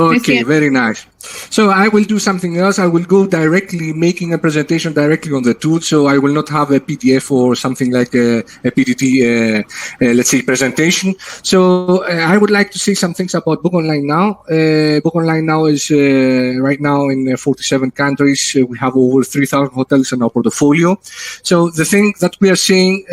Okay, very nice. So I will do something else. I will go directly making a presentation directly on the tool. So I will not have a PDF or something like a PPT, let's say, presentation. So I would like to say some things about Bookonlinenow. Bookonlinenow is right now in 47 countries. We have over 3,000 hotels in our portfolio. So the thing that we are saying,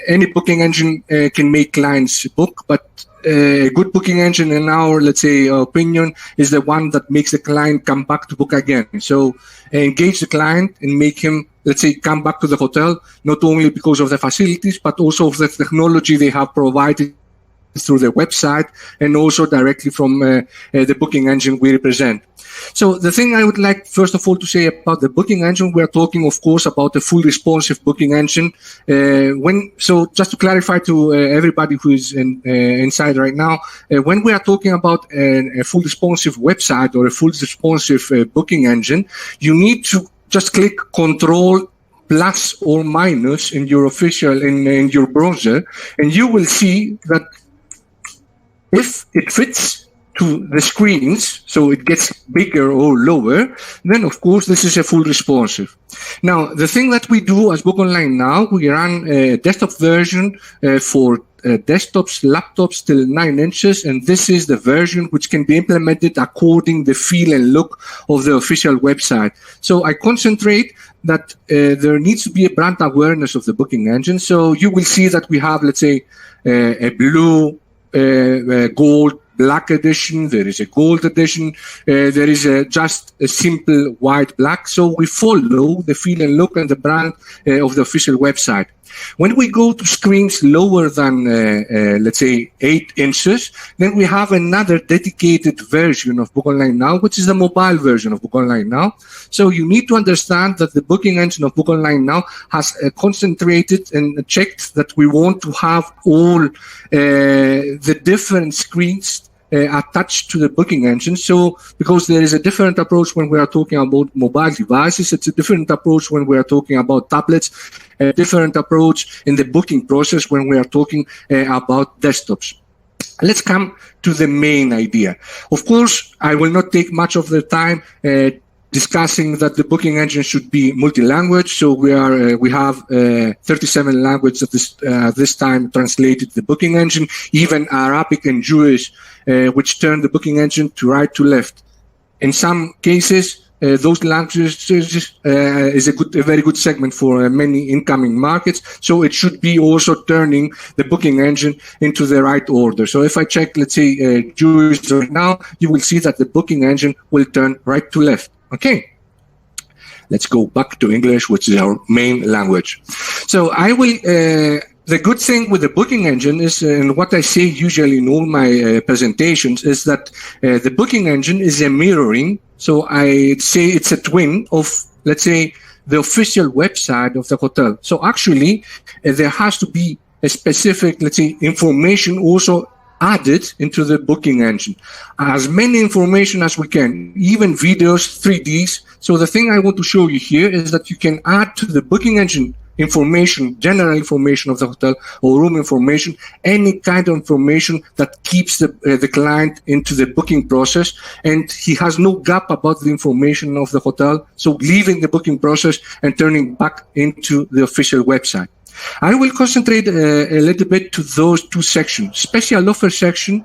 any booking engine can make clients book, but a good booking engine, in our, let's say, opinion, is the one that makes the client come back to book again. So engage the client and make him, let's say, come back to the hotel, not only because of the facilities, but also of the technology they have provided through their website and also directly from the booking engine we represent. So the thing I would like, first of all, to say about the booking engine, we are talking, of course, about a full responsive booking engine. So just to clarify to everybody who is inside right now, when we are talking about a full responsive website or a full responsive booking engine, you need to just click Control plus or minus in your official, in your browser, and you will see that if it fits to the screens, so it gets bigger or lower, then of course this is a full responsive. Now, the thing that we do as Bookonlinenow, we run a desktop version for desktops, laptops till 9 inches, and this is the version which can be implemented according the feel and look of the official website. So I concentrate that there needs to be a brand awareness of the booking engine. So you will see that we have, let's say, a blue, gold, black edition, there is a gold edition, there is just a simple white black. So we follow the feel and look and the brand of the official website. When we go to screens lower than, let's say, 8 inches, then we have another dedicated version of Bookonlinenow, which is the mobile version of Bookonlinenow. So you need to understand that the booking engine of Bookonlinenow has concentrated and checked that we want to have all the different screens attached to the booking engine. So because there is a different approach when we are talking about mobile devices, it's a different approach when we are talking about tablets, a different approach in the booking process when we are talking about desktops. Let's come to the main idea. Of course, I will not take much of the time discussing that the booking engine should be multi-language. So we have 37 languages at this time translated the booking engine, even Arabic and Jewish, which turn the booking engine to right to left. In some cases, those languages is a very good segment for many incoming markets. So it should be also turning the booking engine into the right order. So if I check, let's say, Jewish right now, you will see that the booking engine will turn right to left. Okay, let's go back to English, which is our main language. So I will, the good thing with the booking engine is, and what I say usually in all my presentations, is that the booking engine is a mirroring. So I say it's a twin of, let's say, the official website of the hotel. So actually, there has to be a specific, let's say, information also added into the booking engine, as many information as we can, even videos, 3Ds. So the thing I want to show you here is that you can add to the booking engine information, general information of the hotel or room information, any kind of information that keeps the client into the booking process, and he has no gap about the information of the hotel. So leaving the booking process and turning back into the official website. I will concentrate a little bit to those two sections. Special offer section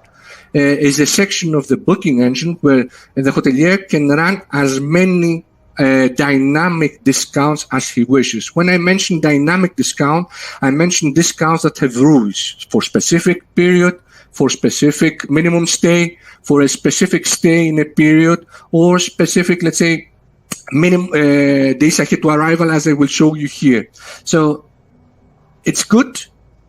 is a section of the booking engine where the hotelier can run as many dynamic discounts as he wishes. When I mention dynamic discount, I mention discounts that have rules for specific period, for specific minimum stay, for a specific stay in a period, or specific, let's say, minimum days ahead to arrival, as I will show you here. So it's good,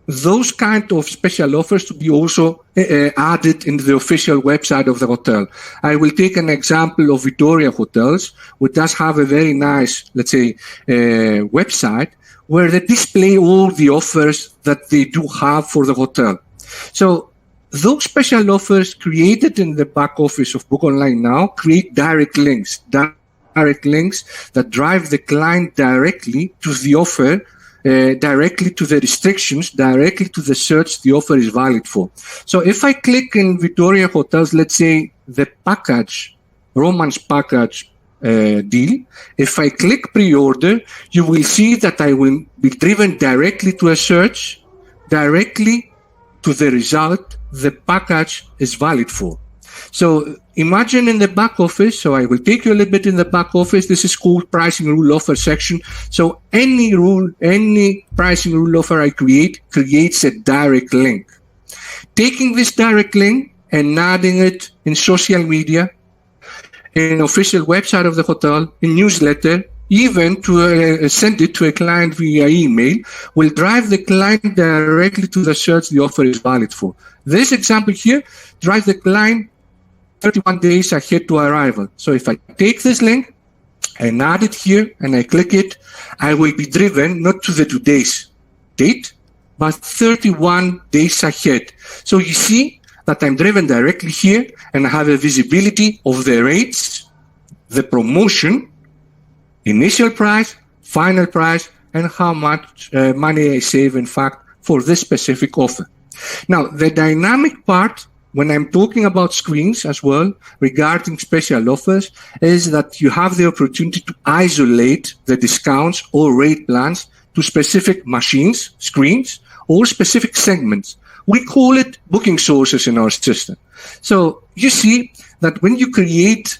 those kind of special offers, to be also added in the official website of the hotel. I will take an example of Victoria Hotels, which does have a very nice, let's say, website where they display all the offers that they do have for the hotel. So those special offers created in the back office of Bookonlinenow create direct links that drive the client directly to the offer, directly to the restrictions, directly to the search the offer is valid for. So if I click in Victoria Hotels, let's say the package, Romance package deal. If I click pre-order, you will see that I will be driven directly to a search, directly to the result the package is valid for. So imagine in the back office, so I will take you a little bit in the back office. This is called pricing rule offer section. So any rule, any pricing rule offer I create creates a direct link. Taking this direct link and adding it in social media, in official website of the hotel, in newsletter, even to send it to a client via email, will drive the client directly to the search the offer is valid for. This example here drives the client 31 days ahead to arrival. So if I take this link and add it here and I click it, I will be driven not to the today's date, but 31 days ahead. So you see that I'm driven directly here and I have a visibility of the rates, the promotion, initial price, final price, and how much money I save, in fact, for this specific offer. Now, the dynamic part, when I'm talking about screens as well, regarding special offers, is that you have the opportunity to isolate the discounts or rate plans to specific machines, screens, or specific segments. We call it booking sources in our system. So you see that when you create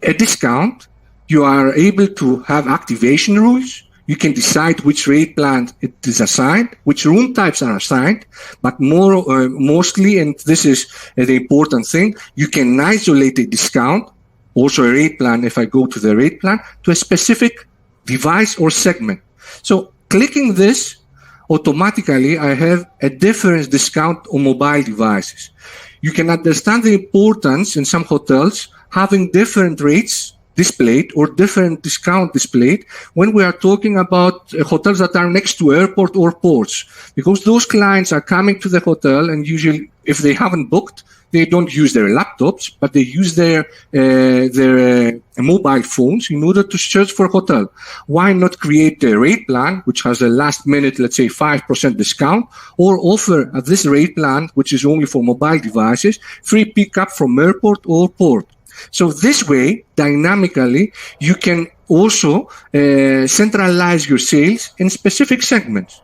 a discount, you are able to have activation rules. You can decide which rate plan it is assigned, which room types are assigned, but mostly, and this is the important thing, you can isolate a discount, also a rate plan, if I go to the rate plan, to a specific device or segment. So clicking this, automatically I have a different discount on mobile devices. You can understand the importance in some hotels having different rates displayed or different discount displayed when we are talking about hotels that are next to airport or ports, because those clients are coming to the hotel and usually if they haven't booked, they don't use their laptops, but they use their mobile phones in order to search for a hotel. Why not create a rate plan which has a last minute, let's say 5% discount, or offer at this rate plan, which is only for mobile devices, free pickup from airport or port. So this way, dynamically, you can also centralize your sales in specific segments.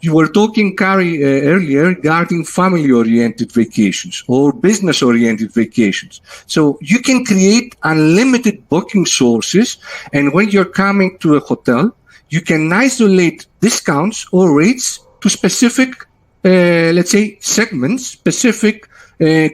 You were talking, Kari, earlier regarding family-oriented vacations or business-oriented vacations. So you can create unlimited booking sources, and when you're coming to a hotel, you can isolate discounts or rates to specific, let's say, segments, specific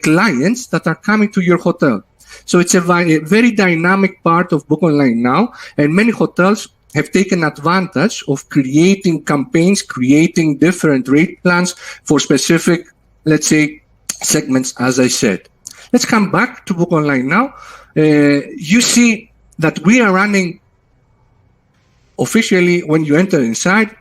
clients that are coming to your hotel. So it's a very dynamic part of Bookonlinenow, and many hotels have taken advantage of creating campaigns, creating different rate plans for specific, let's say, segments, as I said. Let's come back to Bookonlinenow. You see that we are running officially when you enter inside.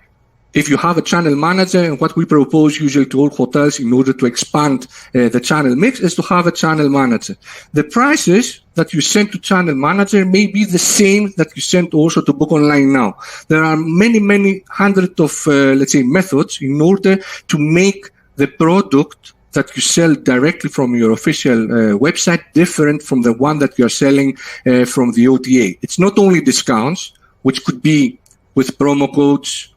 If you have a channel manager, and what we propose usually to all hotels in order to expand the channel mix is to have a channel manager. The prices that you send to channel manager may be the same that you send also to Bookonlinenow. There are many hundreds of, let's say, methods in order to make the product that you sell directly from your official website different from the one that you're selling from the OTA. It's not only discounts, which could be with promo codes,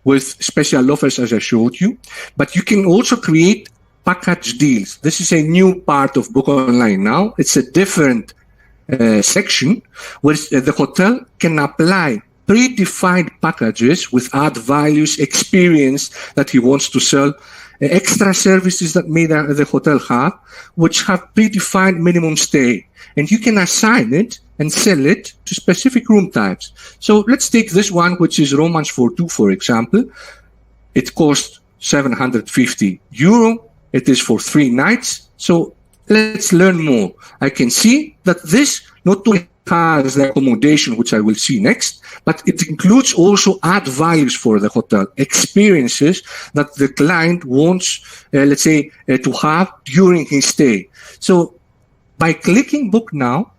with special offers, as I showed you, but you can also create package deals. This is a new part of Bookonlinenow. It's a different section where the hotel can apply predefined packages with add values, experience that he wants to sell, extra services that may the hotel have, which have predefined minimum stay. And you can assign it and sell it to specific room types. So let's take this one, which is Romance for Two, for example. It costs €750. It is for 3 nights. So let's learn more. I can see that this not only has the accommodation, which I will see next, but it includes also add values for the hotel, experiences that the client wants, let's say, to have during his stay. So by clicking Book Now,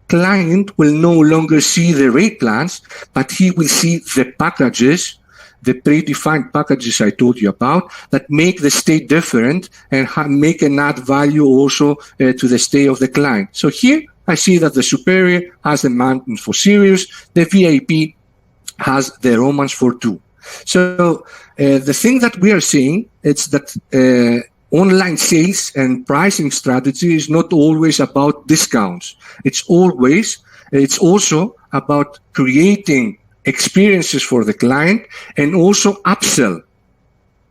client will no longer see the rate plans, but he will see the packages the predefined packages I told you about that make the stay different and make an add value also to the stay of the client. So here I see that the superior has the mountain for Sirius, the VIP has the Romance for 2. So the thing that we are seeing is that online sales and pricing strategy is not always about discounts. It's also about creating experiences for the client and also upsell.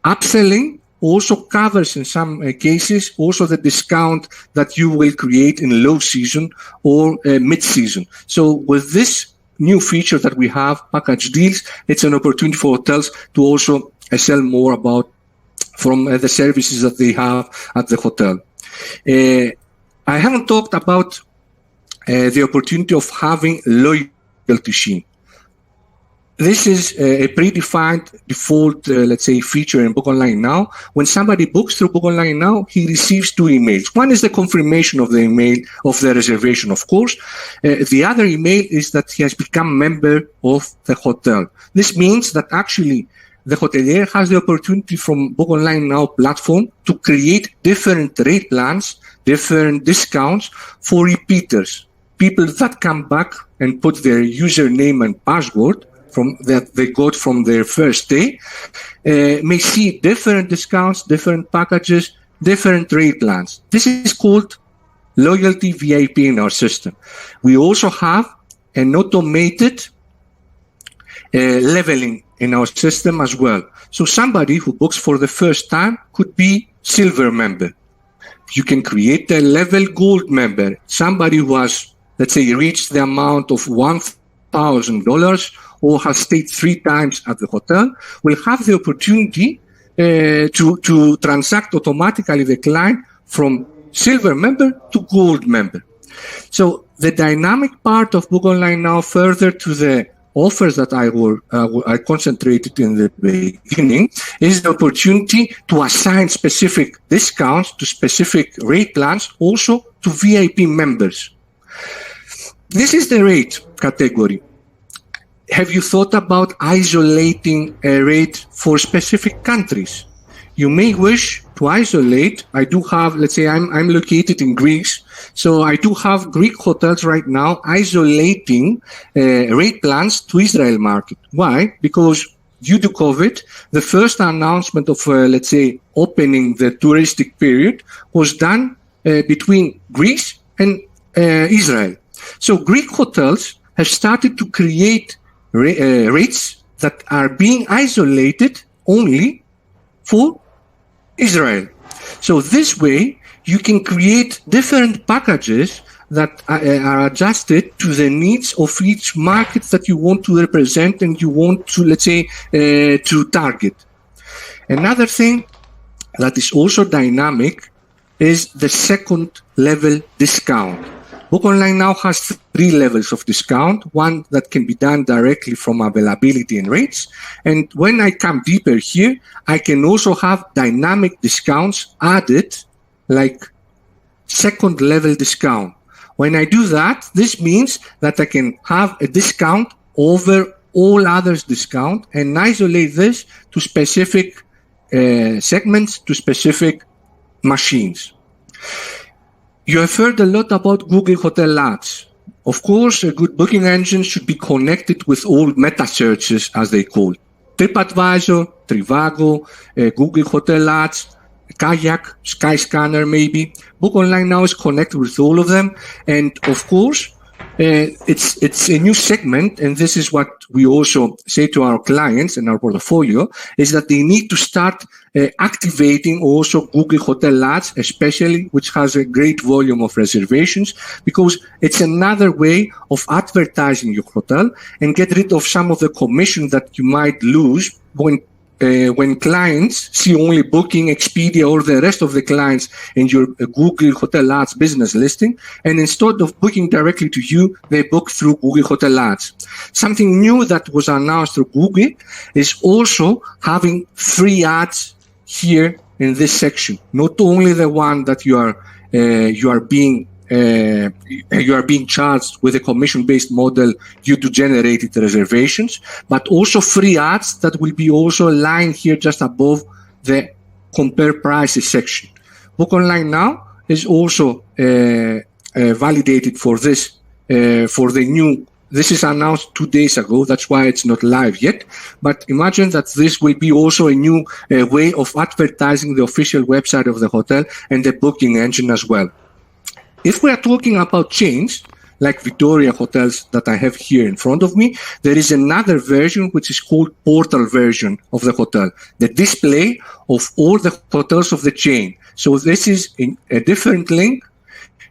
Upselling also covers in some cases also the discount that you will create in low season or mid-season. So with this new feature that we have, package deals, it's an opportunity for hotels to also sell more about from the services that they have at the hotel. I haven't talked about the opportunity of having loyalty scheme. This is a predefined default, let's say, feature in Bookonlinenow. When somebody books through Bookonlinenow, he receives 2 emails. One is the confirmation of the email of the reservation, of course. The other email is that he has become member of the hotel. This means that actually the hotelier has the opportunity from Bookonlinenow platform to create different rate plans, different discounts for repeaters. People that come back and put their username and password from that they got from their first day, may see different discounts, different packages, different rate plans. This is called loyalty VIP in our system. We also have an automated leveling in our system as well. So somebody who books for the first time could be silver member. You can create a level gold member. Somebody who has, let's say, reached the amount of $1,000 or has stayed 3 times at the hotel will have the opportunity to transact automatically the client from silver member to gold member. So the dynamic part of Bookonlinenow, further to the offers that I concentrated in the beginning, is the opportunity to assign specific discounts to specific rate plans also to VIP members. This is the rate category. Have you thought about isolating a rate for specific countries? You may wish to isolate. I do have, let's say I'm located in Greece, so I do have Greek hotels right now isolating rate plans to Israel market. Why? Because due to COVID, the first announcement of, let's say, opening the touristic period was done between Greece and Israel. So Greek hotels have started to create rates that are being isolated only for Israel. So this way, you can create different packages that are adjusted to the needs of each market that you want to represent and you want to, let's say, to target. Another thing that is also dynamic is the second level discount. Bookonlinenow has 3 levels of discount, one that can be done directly from availability and rates. And when I come deeper here, I can also have dynamic discounts added, like second level discount. When I do that, this means that I can have a discount over all others discount and isolate this to specific segments, to specific machines. You have heard a lot about Google Hotel Ads. Of course, a good booking engine should be connected with all meta searches, as they call it. TripAdvisor, Trivago, Google Hotel Ads, Kayak, Skyscanner maybe. Bookonlinenow is connected with all of them. And of course, it's a new segment, and this is what we also say to our clients in our portfolio, is that they need to start activating also Google Hotel Ads, especially, which has a great volume of reservations, because it's another way of advertising your hotel and get rid of some of the commission that you might lose when clients see only Booking, Expedia, or the rest of the clients in your Google Hotel Ads business listing, and instead of booking directly to you, they book through Google Hotel Ads. Something new that was announced through Google is also having free ads here in this section. Not only the one that you are being you are being charged with a commission-based model due to generated reservations, but also free ads that will be also aligned here just above the compare prices section. Bookonlinenow is also validated for this, for the new. This is announced 2 days ago. That's why it's not live yet. But imagine that this will be also a new way of advertising the official website of the hotel and the booking engine as well. If we are talking about chains, like Victoria Hotels that I have here in front of me, there is another version which is called portal version of the hotel, the display of all the hotels of the chain. So this is in a different link.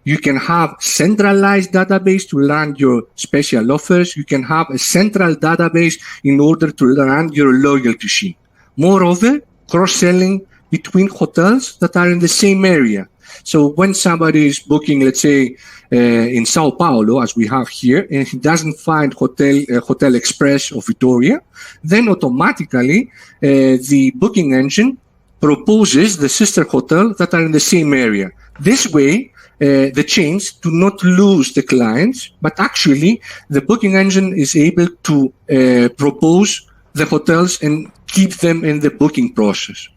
You can have centralized database to run your special offers. You can have a central database in order to run your loyalty sheet. Moreover, cross-selling between hotels that are in the same area. So when somebody is booking, let's say, in Sao Paulo, as we have here, and he doesn't find Hotel Express or Victoria, then automatically the booking engine proposes the sister hotel that are in the same area. This way, the chains do not lose the clients, but actually the booking engine is able to propose the hotels and keep them in the booking process.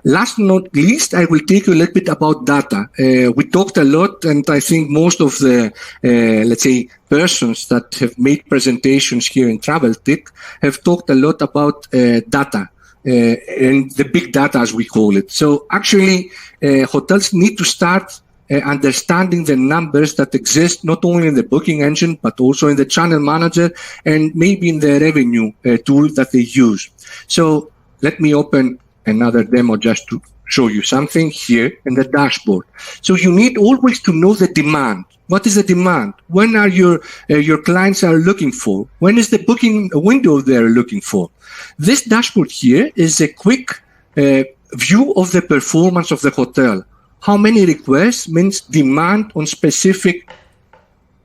Last but not least, I will take you a little bit about data. We talked a lot, and I think most of the, let's say, persons that have made presentations here in Travel Tech have talked a lot about data. And the big data, as we call it. So actually, hotels need to start understanding the numbers that exist not only in the booking engine, but also in the channel manager and maybe in the revenue tool that they use. So let me open another demo just to show you something here in the dashboard. So you need always to know the demand. What is the demand? When are your clients are looking for? When is the booking window they're looking for? This dashboard here is a quick view of the performance of the hotel. How many requests means demand on specific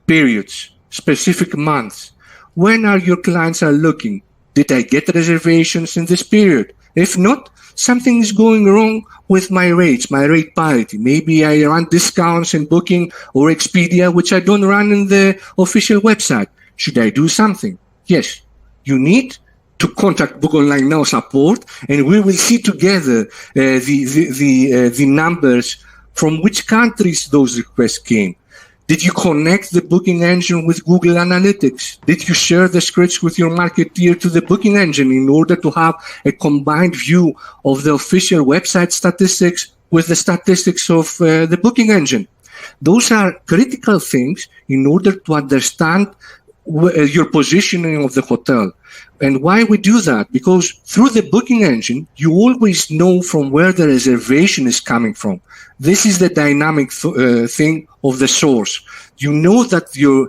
periods, specific months. When are your clients are looking? Did I get reservations in this period? If not, something is going wrong with my rates, my rate parity. Maybe I run discounts in Booking or Expedia, which I don't run in the official website. Should I do something? Yes, you need to contact Bookonlinenow support, and we will see together the numbers from which countries those requests came. Did you connect the booking engine with Google Analytics? Did you share the scripts with your marketeer to the booking engine in order to have a combined view of the official website statistics with the statistics of the booking engine? Those are critical things in order to understand your positioning of the hotel. And why we do that? Because through the booking engine, you always know from where the reservation is coming from. This is the dynamic thing of the source. You know that your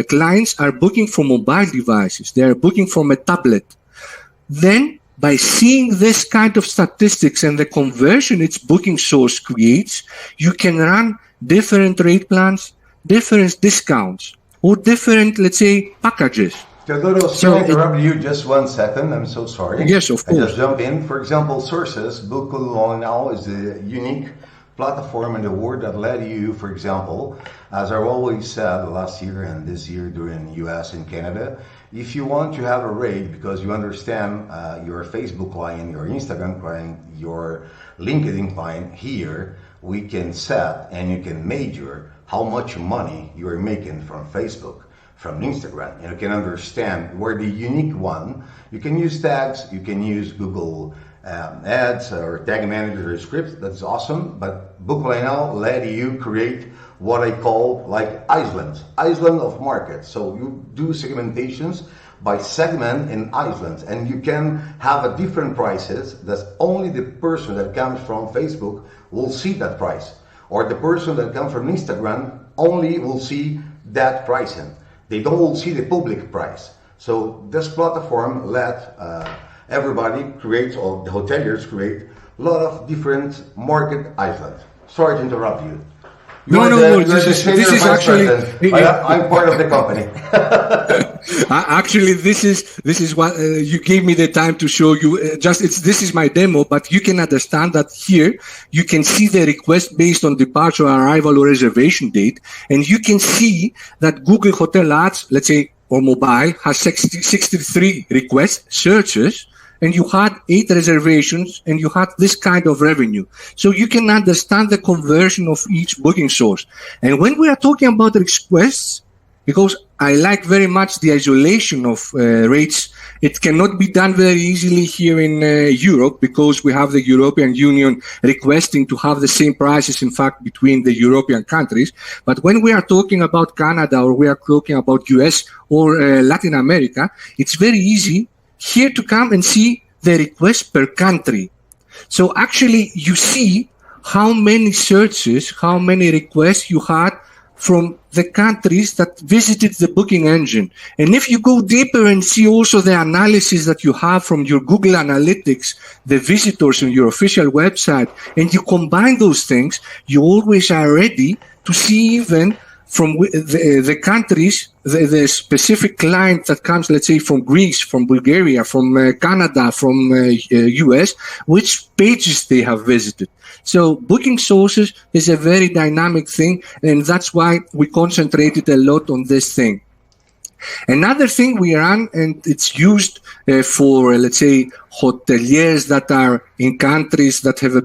clients are booking from mobile devices. They are booking from a tablet. Then, by seeing this kind of statistics and the conversion its booking source creates, you can run different rate plans, different discounts, or different, let's say, packages. Theodoros, can I interrupt you just 1 second? I'm so sorry. Yes, of course. I just jump in. For example, sources, Bookonlinenow is a unique platform in the world that led you, for example, as I've always said last year and this year during US and Canada, if you want to have a rate because you understand your Facebook client, your Instagram client, your LinkedIn client, here we can set and you can measure how much money you are making from Facebook, from Instagram, and you can understand where the unique one, you can use tags, you can use Google ads or tag manager or scripts, that's awesome, but Bookonlinenow let you create what I call like island of markets. So you do segmentations by segment in islands, and you can have a different prices that only the person that comes from Facebook will see that price, or the person that comes from Instagram only will see that pricing. They don't see the public price. So this platform let everybody create, or the hoteliers create, a lot of different market islands. Sorry to interrupt you. No. This is actually. I'm part of the company. Actually, this is what you gave me the time to show you. This is my demo, but you can understand that here you can see the request based on departure, arrival, or reservation date, and you can see that Google Hotel Ads, let's say, or mobile, has 63 requests, searches, and you had 8 reservations, and you had this kind of revenue. So you can understand the conversion of each booking source. And when we are talking about requests, because I like very much the isolation of rates, it cannot be done very easily here in Europe, because we have the European Union requesting to have the same prices, in fact, between the European countries. But when we are talking about Canada, or we are talking about US or Latin America, it's very easy here to come and see the request per country. So actually you see how many searches, how many requests you had from the countries that visited the booking engine. And if you go deeper and see also the analysis that you have from your Google Analytics, the visitors on your official website, and you combine those things, you always are ready to see even from the countries, the specific client that comes, let's say, from Greece, from Bulgaria, from Canada, from US, which pages they have visited. So booking sources is a very dynamic thing, and that's why we concentrated a lot on this thing. Another thing we run, and it's used for, let's say, hoteliers that are in countries that have a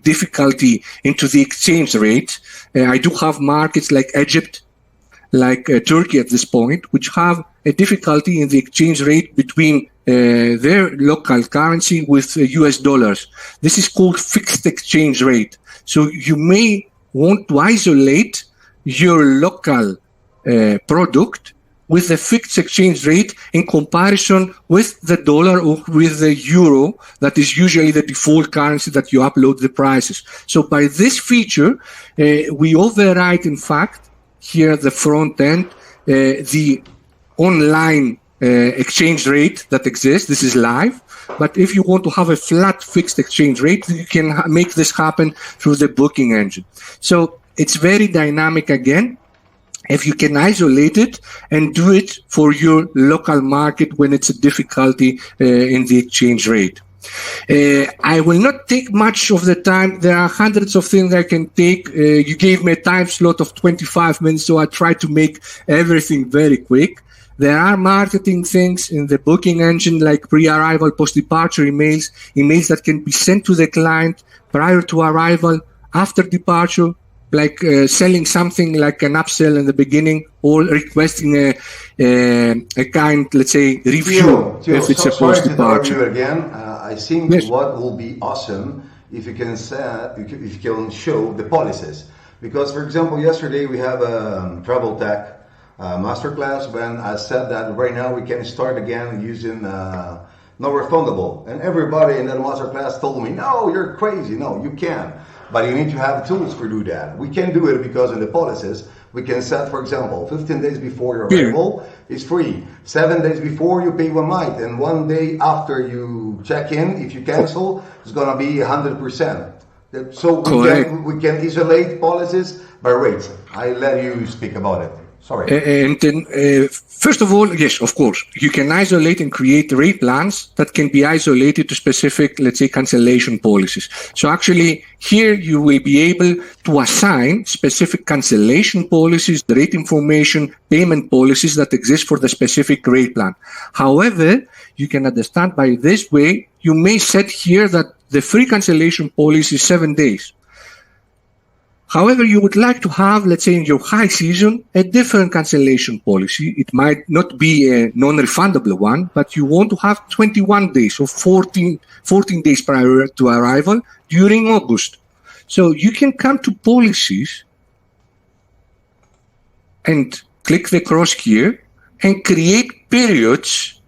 difficulty into the exchange rate. I do have markets like Egypt, like Turkey at this point, which have a difficulty in the exchange rate between their local currency with US dollars. This is called fixed exchange rate. So you may want to isolate your local product with a fixed exchange rate in comparison with the dollar or with the euro, that is usually the default currency that you upload the prices. So by this feature, we override, in fact, here at the front end, the online exchange rate that exists. This is live. But if you want to have a flat fixed exchange rate, you can make this happen through the booking engine. So it's very dynamic again, if you can isolate it and do it for your local market when it's a difficulty in the exchange rate. I will not take much of the time. There are hundreds of things I can take. You gave me a time slot of 25 minutes, so I try to make everything very quick. There are marketing things in the booking engine, like pre-arrival, post-departure emails that can be sent to the client prior to arrival, after departure, like selling something like an upsell in the beginning, or requesting a kind, let's say, review if it's a post-departure. Sorry to again. I think yes. What will be awesome if you can show the policies. Because, for example, yesterday we have a travel tech masterclass when I said that right now we can start again using non-refundable. And everybody in that masterclass told me, no, you're crazy. No, you can't. But you need to have tools to do that. We can do it because in the policies, we can set, for example, 15 days before your arrival is free. 7 days before, you pay 1 night. And 1 day after you check in, if you cancel, it's going to be 100%. So we can isolate policies by rates. I let you speak about it. Sorry. And then, first of all, yes, of course, you can isolate and create rate plans that can be isolated to specific, let's say, cancellation policies. So actually, here you will be able to assign specific cancellation policies, the rate information, payment policies that exist for the specific rate plan. However, you can understand by this way, you may set here that the free cancellation policy is 7 days. However, you would like to have, let's say, in your high season, a different cancellation policy. It might not be a non-refundable one, but you want to have 21 days or 14 days prior to arrival during August. So you can come to policies and click the cross here and create periods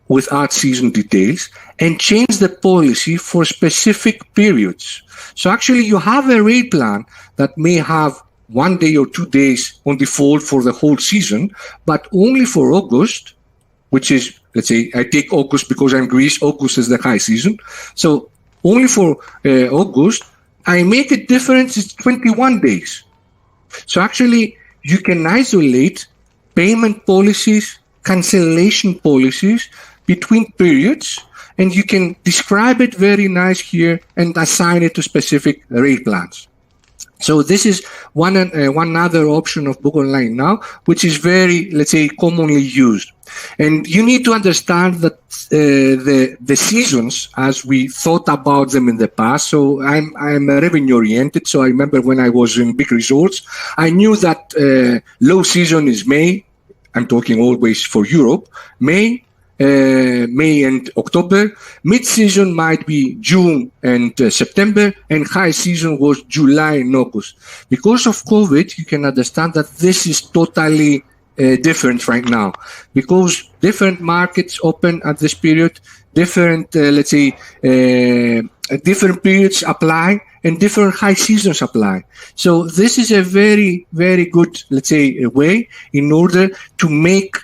with add season details and change the policy for specific periods. So actually you have a rate plan that may have 1 day or 2 days on default for the whole season, but only for August, which is, let's say, I take August because I'm Greece, August is the high season. So only for August, I make a difference, it's 21 days. So actually, you can isolate payment policies, cancellation policies between periods, and you can describe it very nice here and assign it to specific rate plans. So this is one other option of Bookonlinenow, which is very, let's say, commonly used. And you need to understand that the seasons, as we thought about them in the past. So I'm revenue oriented. So I remember when I was in big resorts, I knew that low season is May. I'm talking always for Europe. May and October. Mid-season might be June and September, and high season was July and August. Because of COVID, you can understand that this is totally different right now, because different markets open at this period, different, let's say, different periods apply, and different high seasons apply. So this is a very, very good, let's say, a way in order to make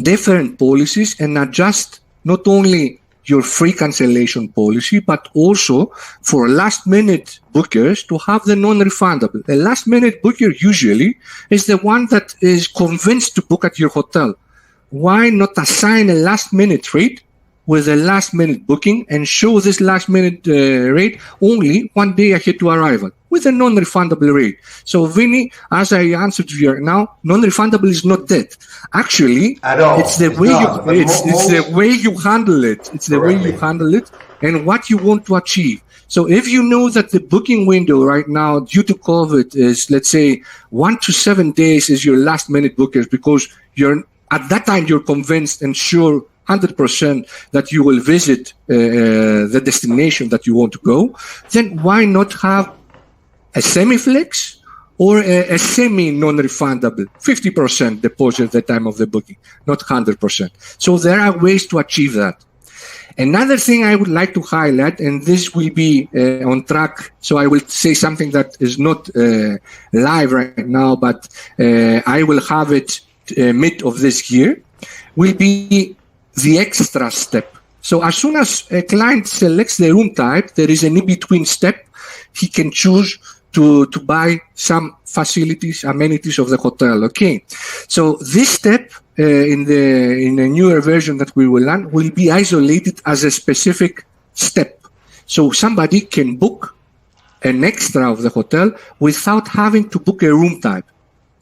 different policies and adjust not only your free cancellation policy, but also for last minute bookers to have the non-refundable. A last minute booker usually is the one that is convinced to book at your hotel. Why not assign a last minute rate with a last minute booking and show this last minute rate only one day ahead to arrival with a non-refundable rate? So Vinny, as I answered you right now, non-refundable is not dead. Actually, it's the way you handle it. It's the way you handle it and what you want to achieve. So if you know that the booking window right now due to COVID is, let's say, 1 to 7 days is your last minute bookers, because you're at that time you're convinced and sure 100% that you will visit the destination that you want to go, then why not have a semi-flex or a semi-non-refundable, 50% deposit at the time of the booking, not 100%. So there are ways to achieve that. Another thing I would like to highlight, and this will be on track, so I will say something that is not live right now, but I will have it mid of this year, will be the extra step. So as soon as a client selects the room type, there is an in-between step. He can choose to buy some facilities, amenities of the hotel. Okay. So this step in a newer version that we will learn will be isolated as a specific step. So somebody can book an extra of the hotel without having to book a room type,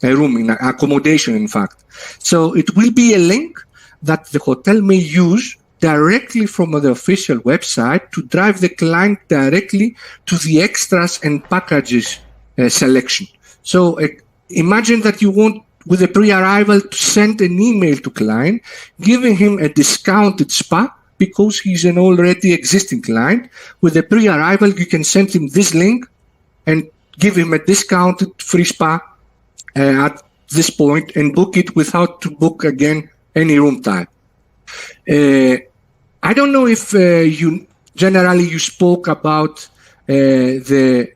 a room in accommodation, in fact. So it will be a link that the hotel may use directly from the official website to drive the client directly to the extras and packages selection. So imagine that you want, with a pre-arrival, to send an email to client, giving him a discounted spa because he's an already existing client. With a pre-arrival, you can send him this link and give him a discounted free spa at this point and book it without to book again any room type. I don't know if you spoke about the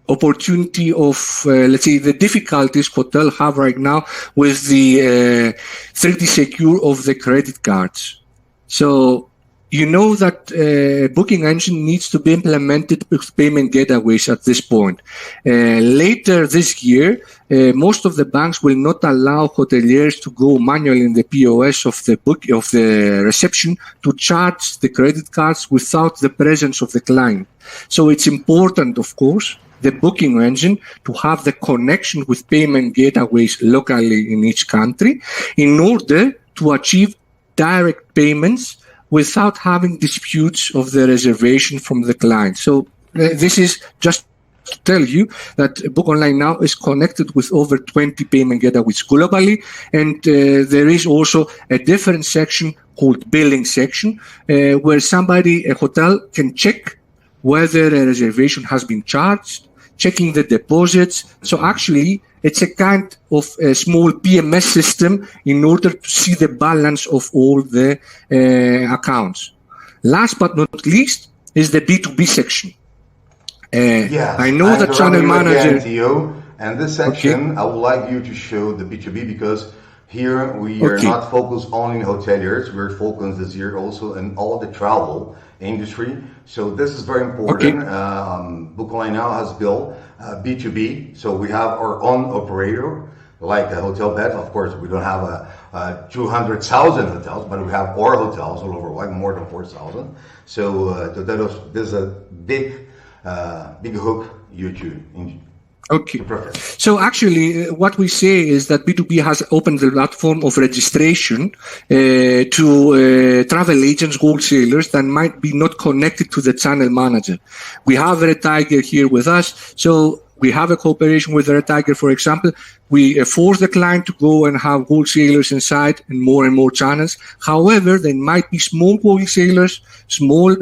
opportunity of, let's say, the difficulties hotel have right now with the 3D secure of the credit cards. So you know that booking engine needs to be implemented with payment gateways at this point. Later this year, most of the banks will not allow hoteliers to go manually in the POS of the reception to charge the credit cards without the presence of the client. So it's important, of course, the booking engine to have the connection with payment gateways locally in each country in order to achieve direct payments without having disputes of the reservation from the client. So this is just to tell you that Bookonlinenow is connected with over 20 payment gateways globally, and there is also a different section called billing section where a hotel can check whether a reservation has been charged, checking the deposits. So actually, it's a kind of a small PMS system in order to see the balance of all the accounts. Last but not least is the B2B section. Yes, I know the channel manager. Theo, and this section, okay. I would like you to show the B2B, because here we are not focused only on hoteliers. We're focused this year also in all the travel industry. So this is very important. Okay. Bookonlinenow has built B2B. So we have our own operator, like a hotel bed. Of course, we don't have 200,000 hotels, but we have our hotels all over, like more than 4,000. So there's a big hook YouTube. Okay. So actually, what we say is that B2B has opened the platform of registration to travel agents, wholesalers that might be not connected to the channel manager. We have Red Tiger here with us. So we have a cooperation with Red Tiger, for example. We force the client to go and have wholesalers inside and more channels. However, there might be small wholesalers, small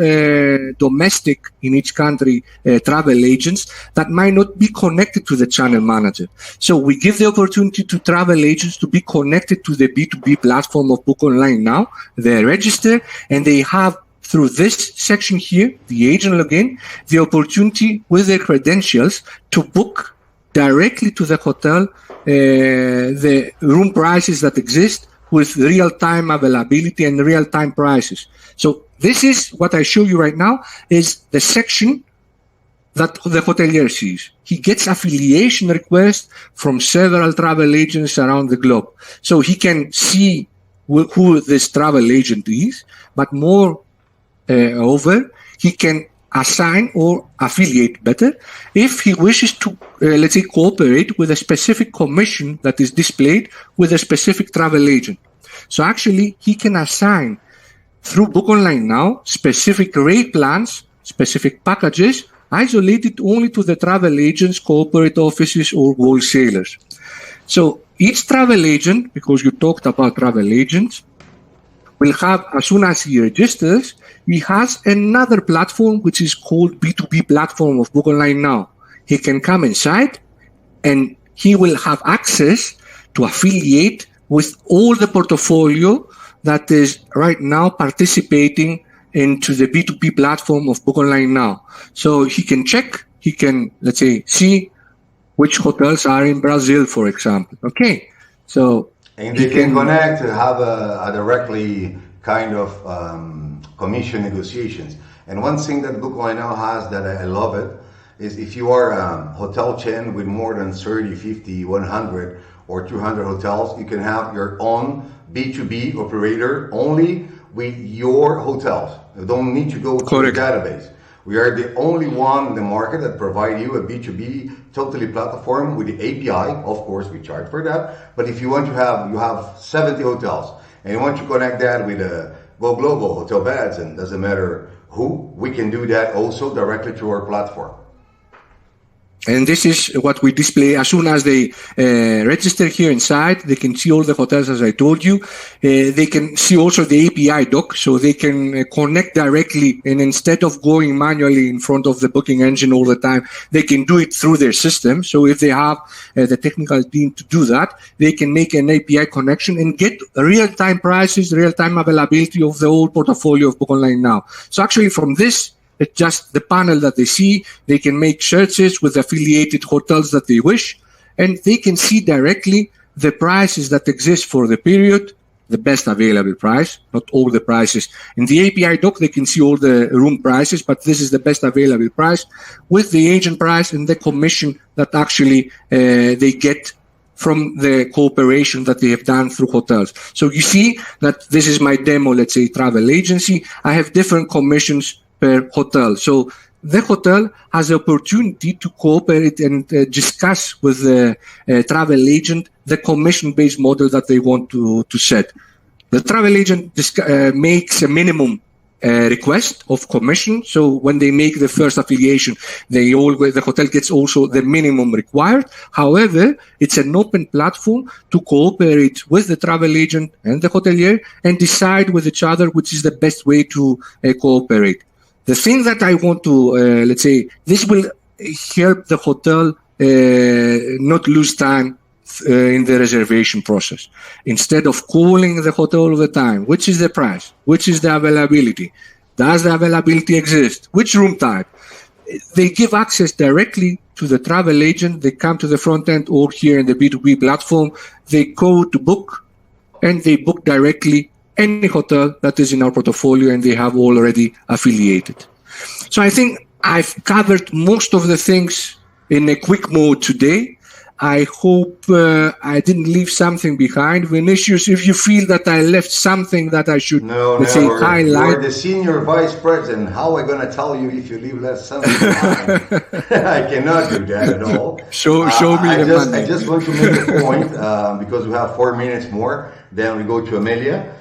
domestic in each country travel agents that might not be connected to the channel manager. So we give the opportunity to travel agents to be connected to the B2B platform of Bookonlinenow. They register and they have, through this section here, the agent login, the opportunity with their credentials to book directly to the hotel the room prices that exist with real-time availability and real-time prices. So this is what I show you right now is the section that the hotelier sees. He gets affiliation requests from several travel agents around the globe. So he can see who this travel agent is, but more over, he can assign or affiliate better if he wishes to, let's say, cooperate with a specific commission that is displayed with a specific travel agent. So actually, he can assign through Bookonlinenow specific rate plans, specific packages, isolated only to the travel agents, corporate offices, or wholesalers. So each travel agent, because you talked about travel agents, will have, as soon as he registers, he has another platform which is called B2B platform of Bookonlinenow. He can come inside and he will have access to affiliate with all the portfolio that is right now participating into the B2B platform of Bookonlinenow. So he can check, he can, let's say, see which hotels are in Brazil, for example. Okay, so and they can connect, have a directly kind of commission negotiations. And one thing that Bookonlinenow has that I love it is if you are a hotel chain with more than 30, 50, 100 or 200 hotels, you can have your own B2B operator only with your hotels. You don't need to go to the database. We are the only one in the market that provide you a B2B totally platform with the API. Of course, we charge for that. But if you want to have, you have 70 hotels and you want to connect that with a Go Global hotel beds, and doesn't matter who, we can do that also directly to our platform. And this is what we display as soon as they register here inside. They can see all the hotels, as I told you. They can see also the API doc, so they can connect directly. And instead of going manually in front of the booking engine all the time, they can do it through their system. So if they have the technical team to do that, they can make an API connection and get real-time prices, real-time availability of the whole portfolio of Bookonlinenow. So actually from this, it's just the panel that they see. They can make searches with affiliated hotels that they wish, and they can see directly the prices that exist for the period, the best available price, not all the prices. In the API doc, they can see all the room prices, but this is the best available price with the agent price and the commission that actually they get from the cooperation that they have done through hotels. So you see that this is my demo, let's say, travel agency. I have different commissions per hotel. So the hotel has the opportunity to cooperate and discuss with the travel agent the commission-based model that they want to set. The travel agent makes a minimum request of commission. So when they make the first affiliation, the hotel gets also the minimum required. However, it's an open platform to cooperate with the travel agent and the hotelier and decide with each other which is the best way to cooperate. The thing that I want to, let's say, this will help the hotel not lose time in the reservation process. Instead of calling the hotel all the time, which is the price? Which is the availability? Does the availability exist? Which room type? They give access directly to the travel agent. They come to the front end or here in the B2B platform. They go to book and they book directly any hotel that is in our portfolio and they have already affiliated. So I think I've covered most of the things in a quick mode today. I hope I didn't leave something behind. Vinicius, if you feel that I left something that I should, highlight. You're the senior vice president. How am I going to tell you if you leave something behind? I cannot do that at all. Show me I just want to make a point, because we have 4 minutes more, then we go to Amelia.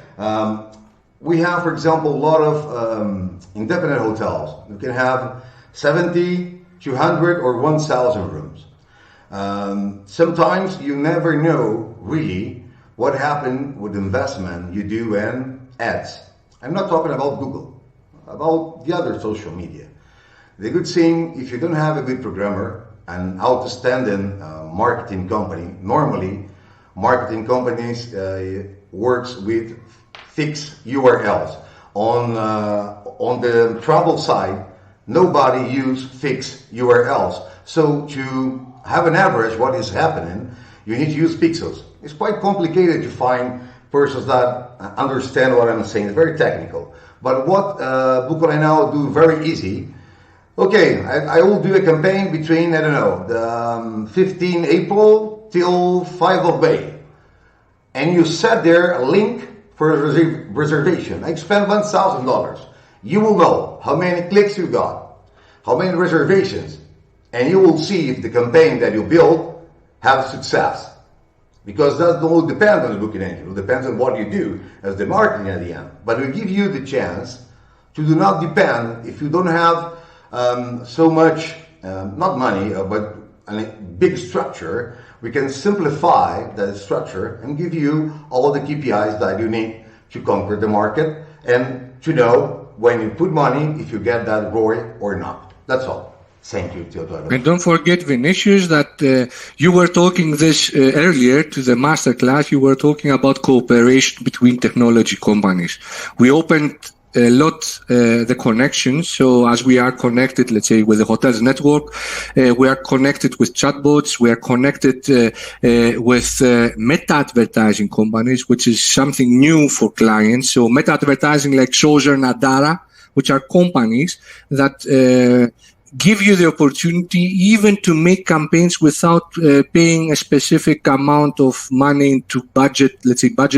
We have, for example, a lot of independent hotels. You can have 70, 200, or 1,000 rooms. Sometimes you never know really what happened with investment you do in ads. I'm not talking about Google, about the other social media. The good thing, if you don't have a good programmer and outstanding marketing company, normally marketing companies works with fixed URLs. On the travel side, nobody use fixed URLs. So to have an average what is happening, you need to use pixels. It's quite complicated to find persons that understand what I'm saying. It's very technical. But what Bookonlinenow do very easy. Okay, I will do a campaign between, the 15 April till 5 of May. And you set there a link for a reservation. I spent $1,000. You will know how many clicks you got, how many reservations, and you will see if the campaign that you build have success. Because that don't depend on the booking engine. It depends on what you do as the marketing at the end. But we give you the chance to do not depend if you don't have so much, not money, but a big structure. We can simplify that structure and give you all the KPIs that you need to conquer the market and to know when you put money if you get that ROI or not. That's all. Thank you, Theodoros. And don't forget, Vinicius, that you were talking this earlier to the masterclass. You were talking about cooperation between technology companies. We opened a lot the connections. So as we are connected, let's say, with the hotels network, we are connected with chatbots. We are connected with meta advertising companies, which is something new for clients. So meta advertising like Sojourn, Adara, which are companies that give you the opportunity even to make campaigns without paying a specific amount of money into budget, let's say budget